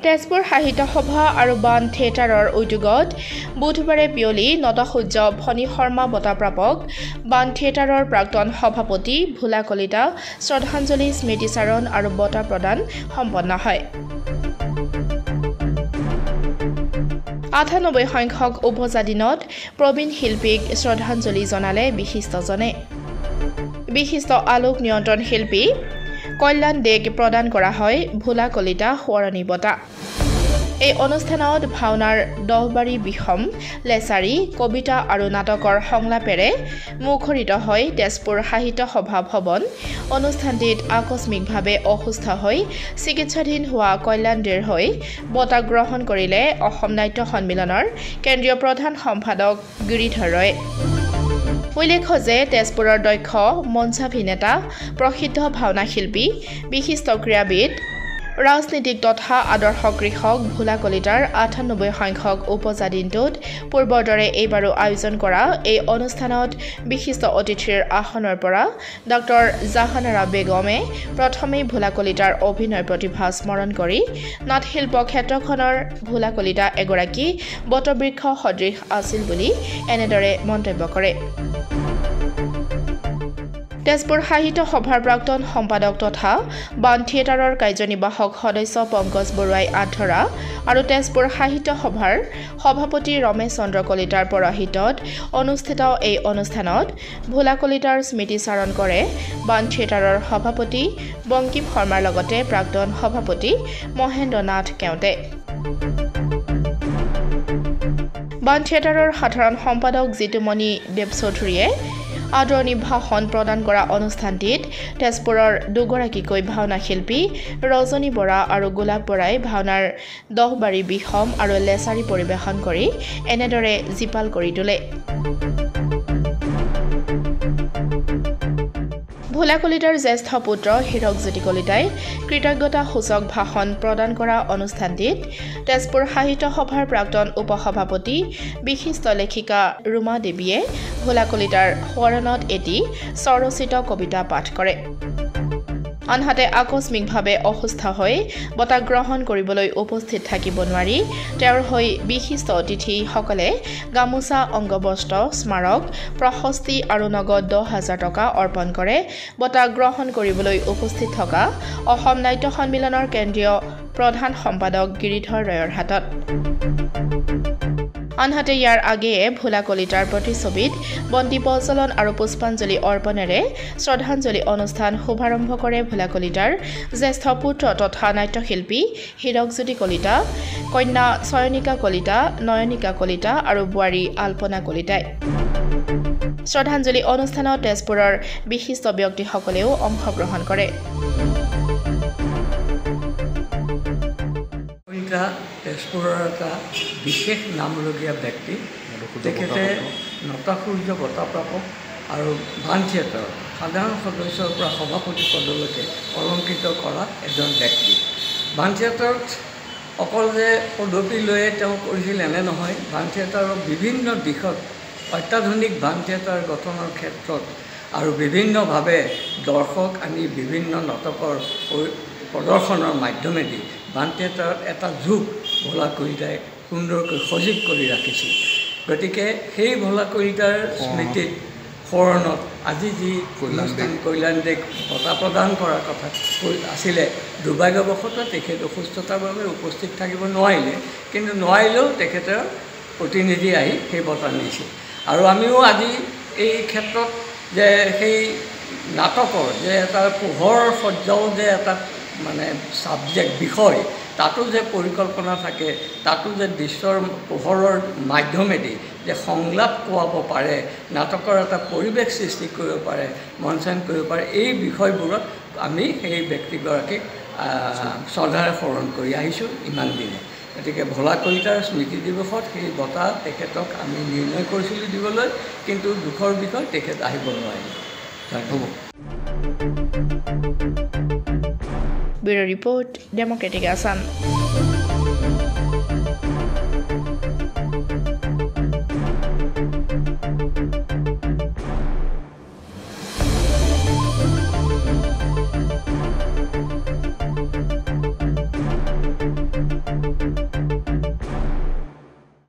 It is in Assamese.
তেজপুৰ সাহিত্য সভা আৰু বান থিয়েটাৰৰ উদ্যোগত বুধবাৰে পিয়লি নটসূৰ্য ফণী শৰ্মা বঁটা প্ৰাপক বান থিয়েটাৰৰ প্ৰাক্তন সভাপতি ভোলা কলিতা শ্ৰদ্ধাঞ্জলি স্মৃতিচাৰণ আৰু বঁটা প্ৰদান সম্পন্ন হয়। ৯৮ সংখ্যক উপজাদিনত প্ৰবীণ শিল্পীক শ্ৰদ্ধাঞ্জলি জনালে বিশিষ্টজনে। বিশিষ্ট আলোক নিয়ন্ত্ৰণ শিল্পী কল্যাণ দেক প্ৰদান কৰা হয় ভোলা কলিতা সোঁৱৰণী বঁটা। এই অনুষ্ঠানত ভাওনাৰ দহবাৰী বিষম লেচাৰী কবিতা আৰু নাটকৰ সংলাপেৰে মুখৰিত হয় তেজপুৰ সাহিত্য সভা ভৱন। অনুষ্ঠানটিত আকস্মিকভাৱে অসুস্থ হৈ চিকিৎসাধীন হোৱা কল্যাণ দেৰ হৈ বঁটা গ্ৰহণ কৰিলে অসম নাট্য সন্মিলনৰ কেন্দ্ৰীয় প্ৰধান সম্পাদক গিৰিধৰ ৰয়ে। উল্লেখ্য যে তেজপুৰৰ দক্ষ মঞ্চাভিনেতা প্ৰসিদ্ধ ভাওনা শিল্পী বিশিষ্ট ক্ৰীড়াবিদ ৰাজনীতিক তথা আদৰ্শ কৃষক ভোলা কলিতাৰ ৯৮ সংখ্যক উপজাদিনটোত পূৰ্বৰ দৰে এইবাৰো আয়োজন কৰা এই অনুষ্ঠানত বিশিষ্ট অতিথিৰ আসনৰ পৰা ডক্টৰ জাহানাৰা বেগমে প্ৰথমেই ভোলা কলিতাৰ অভিনয় প্ৰতিভা স্মৰণ কৰি নাটশিল্প ক্ষেত্ৰখনৰ ভোলা কলিতা এগৰাকী বটবৃক্ষ সদৃশ আছিল বুলি এনেদৰে মন্তব্য কৰে। তেজপুৰ সাহিত্য সভাৰ প্ৰাক্তন সম্পাদক তথা বান থিয়েটাৰৰ কাৰ্যনিৰ্বাহক সদস্য পংকজ বৰুৱাই আধৰা আৰু তেজপুৰ সাহিত্য সভাৰ সভাপতি ৰমেশ চন্দ্ৰ কলিতাৰ পৌৰোহিত্যত অনুষ্ঠিত এই অনুষ্ঠানত ভোলা কলিতাৰ স্মৃতিচাৰণ কৰে বান থিয়েটাৰৰ সভাপতি বংকিম শৰ্মাৰ লগতে প্ৰাক্তন সভাপতি মহেন্দ্ৰ নাথ কেওঁটে। বান থিয়েটাৰৰ সাধাৰণ সম্পাদক জিতুমণি দেৱচৌধুৰীয়ে আদৰণি ভাষণ প্ৰদান কৰা অনুষ্ঠানটিত তেজপুৰৰ দুগৰাকীকৈ ভাওনা শিল্পী ৰজনী বৰা আৰু গোলাপ বৰাই ভাওনাৰ দহবাৰী বিষম আৰু লেচাৰী পৰিৱেশন কৰি এনেদৰে জীপাল কৰি তোলে। ভোলা কলিতাৰ জ্যেষ্ঠ পুত্ৰ হীৰকজ্যোতি কলিতাই কৃতজ্ঞতাসূচক ভাষণ প্ৰদান কৰা অনুষ্ঠানটিত তেজপুৰ সাহিত্য সভাৰ প্ৰাক্তন উপসভাপতি বিশিষ্ট লেখিকা ৰুমা দেৱীয়ে ভোলা কলিতাৰ সোঁৱৰণত এটি স্বৰচিত কবিতা পাঠ কৰে। আনহাতে আকস্মিকভাৱে অসুস্থ হৈ বঁটা গ্ৰহণ কৰিবলৈ উপস্থিত থাকিব নোৱাৰি তেওঁৰ হৈ বিশিষ্ট অতিথিসকলে গামোচা অংগবস্ত্ৰ স্মাৰক প্ৰশস্তি আৰু নগদ ১০,০০০ টকা অৰ্পণ কৰে বঁটা গ্ৰহণ কৰিবলৈ উপস্থিত থকা অসম নাট্য সন্মিলনৰ কেন্দ্ৰীয় প্ৰধান সম্পাদক গিৰিধৰ ৰয়ৰ হাতত। আনহাতে ইয়াৰ আগেয়ে ভোলা কলিতাৰ প্ৰতিচ্ছবিত বন্তি প্ৰজ্বলন আৰু পুষ্পাঞ্জলি অৰ্পণেৰে শ্ৰদ্ধাঞ্জলি অনুষ্ঠান শুভাৰম্ভ কৰে ভোলা কলিতাৰ জ্যেষ্ঠ পুত্ৰ তথা নাট্যশিল্পী হীৰকজ্যোতি কলিতা, কন্যা চয়নিকা কলিতা, নয়নিকা কলিতা আৰু বোৱাৰী আল্পনা কলিতাই। শ্ৰদ্ধাঞ্জলি অনুষ্ঠানত তেজপুৰৰ বিশিষ্ট ব্যক্তিসকলেও অংশগ্ৰহণ কৰে। তেজপুৰৰ এটা বিশেষ নামলগীয়া ব্যক্তি, তেখেতে নটসূৰ্য বঁটা প্ৰাপক আৰু বান থিয়েটাৰৰ সাধাৰণ সদস্যৰ পৰা সভাপতি পদলৈকে অলংকৃত কৰা এজন ব্যক্তি। বান থিয়েটাৰত অকল যে পদবী লৈয়ে তেওঁ কৰিছিল এনে নহয়, বান থিয়েটাৰৰ বিভিন্ন দিশত অত্যাধুনিক বান থিয়েটাৰ গঠনৰ ক্ষেত্ৰত আৰু বিভিন্নভাৱে দৰ্শক আনি বিভিন্ন নাটকৰ প্ৰদৰ্শনৰ মাধ্যমেদি বান থিয়েটাৰত এটা যুগ ভোলা কলিতাই সুন্দৰকৈ সজীৱ কৰি ৰাখিছিল। গতিকে সেই ভোলা কলিতাৰ স্মৃতিত সোঁৱৰণত আজি যি অনুষ্ঠান কল্যাণ দেক বঁটা প্ৰদান কৰাৰ কথা আছিলে, দুৰ্ভাগ্যবশতঃ তেখেত অসুস্থতাৰ বাবে উপস্থিত থাকিব নোৱাৰিলে, কিন্তু নোৱাৰিলেও তেখেতৰ প্ৰতিনিধি আহি সেই বঁটা নিছিল। আৰু আমিও আজি এই ক্ষেত্ৰত যে সেই নাটকৰ যে এটা পোহৰ সজ্জাও যে এটা মানে ছাবজেক্ট বিষয়, তাতো যে পৰিকল্পনা থাকে, তাতো যে দৃশ্যৰ পোহৰৰ মাধ্যমেদি যে সংলাপ কোৱাব পাৰে, নাটকৰ এটা পৰিৱেশ সৃষ্টি কৰিব পাৰে, মঞ্চায়ন কৰিব পাৰে, এই বিষয়বোৰত আমি সেই ব্যক্তিগৰাকীক শ্ৰদ্ধাৰে স্মৰণ কৰি আহিছোঁ ইমান দিনে। গতিকে ভোলা কলিতাৰ স্মৃতি দিৱসত সেই বঁটা তেখেতক আমি নিৰ্ণয় কৰিছিলোঁ দিবলৈ, কিন্তু দুখৰ বিষয় তেখেত আহিব নোৱাৰিলে। ধন্যবাদ। Bureau report, democratic Assam.